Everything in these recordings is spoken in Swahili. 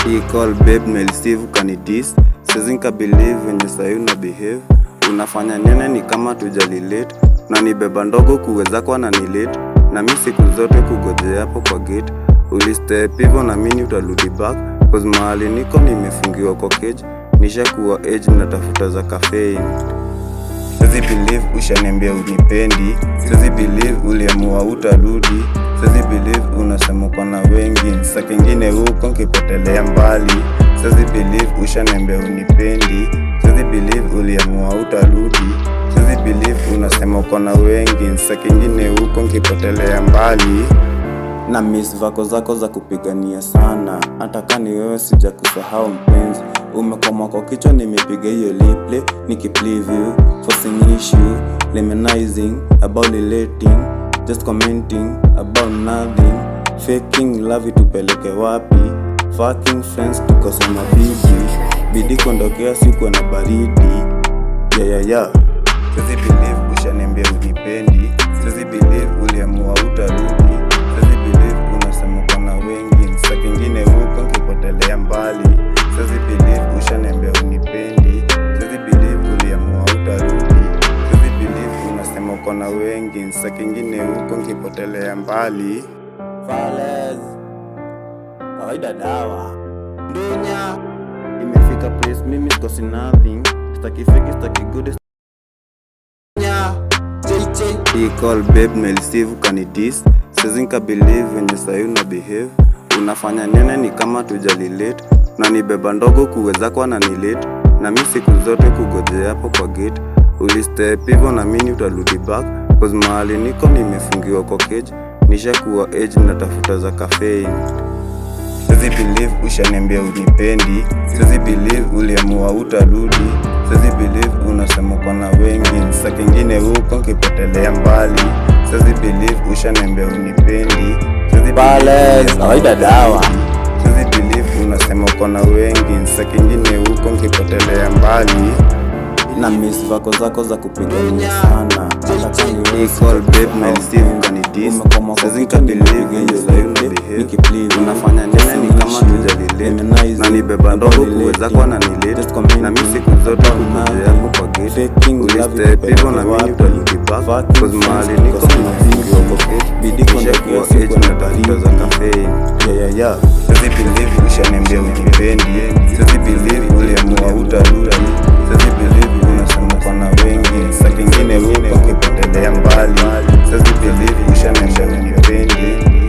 He call babe melisivu kanidis. Siwezi nikabelieve venye sahi una behave. Unafanya nene ni kama tujalilate. Unanibeba ndogo kuweza kwa nanilate. Na mi siku zote kugojea hapo kwa gate. Ulistep hivyo na mini utarudi back. Cause mahali niko nimefungiwa kwa cage. Nishakuwa age natafuta za caffeine. Siwezi believe ushaniambia unipendi. Siwezi believe uliamua utarudi. Siwezi believe unasema uko na wengi. Saa kingine huko nkipotelea mbali. Siwezi believe ushaniambia unipendi. Siwezi believe uliamua utarudi. Siwezi believe unasema uko na wengi. Saa kingine huko nkipotelea mbali. Na miss vako zako za kupigania sana. Hata kani wewe sija kusahau mpenzi. Umekoma kwa kichwa nimepiga hiyo liple. Nikipleave you, forcing issue, lemonizing, about relating, just commenting, about nothing. Faking love tupeleke wapi? Fucking friends tukosema bibi. Bidi kondokea siku na baridi. Yeah. Siwezi believe ushaniambia unipendi. Siwezi believe uliamua utarudi. Siwezi believe unasema uko na wengi. Saa kingine huko nkipotelea mbali. Siwezi believe ushaniambia unipendi. Siwezi believe uliamua utarudi. Siwezi believe unasema uko na wengi. Saa kingine huko nkipotelea mbali. Fales kawaida dawa dunya Imefika place mimi sikosi nothing. Staki fake, staki good. He call babe melisivu kanidis. Siwezi nikabelieve venye sahi una behave. Unafanya nene ni kama tujalilate. Unanibeba ndogo kuweza kwa nanilate. Na mi siku zote kugojea hapo kwa gate. Ulistep hivyo na mini utarudi back. Cause mahali niko nimefungiwa kwa cage. Nishakuwa age natafuta za caffeine. Siwezi believe ushaniambia unipendi. Siwezi believe uliamua utarudi. Siwezi believe unasema uko na wengi. Saa kingine huko nkipotelea mbali. Siwezi believe ushaniambia unipendi. Siwezi Fales kawaida dawa Siwezi believe unasema uko na wengi. Saa kingine huko nkipotelea mbali. Na miss vako zako za kupigania sana. Hata kani wewe call babe melisivu kanidis. Siwezi nikabelieve venye sahi una behave. Unafanya nene ni kama tujalilate. Unanibeba ndogo kuweza kwa nanilate. Na mi siku zote kugojea hapo kwa gate. Ulistep hivyo na mini utarudi back. Cause mahali niko nimefungiwa kwa gate. Bidi kondokea siku natafuta za caffeine. Yeah. Siwezi believe ushaniambia unipendi. Siwezi believe uliamua utarudi. Siwezi believe unasema uko na wengi. Saa kingine huko nkipotelea mbali. Siwezi believe ushaniambia unipendi.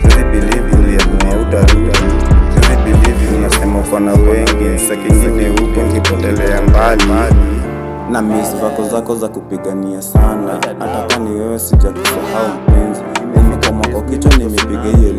Siwezi believe uliamua utarudi. Siwezi believe unasema uko na wengi. Saa kingine huko nkipotelea mbali. Na miss vako zako za kupigania sana. Hata kani wewe sija kusahau mpenzi. Umekoma kwa kichwa nimepiga hiyo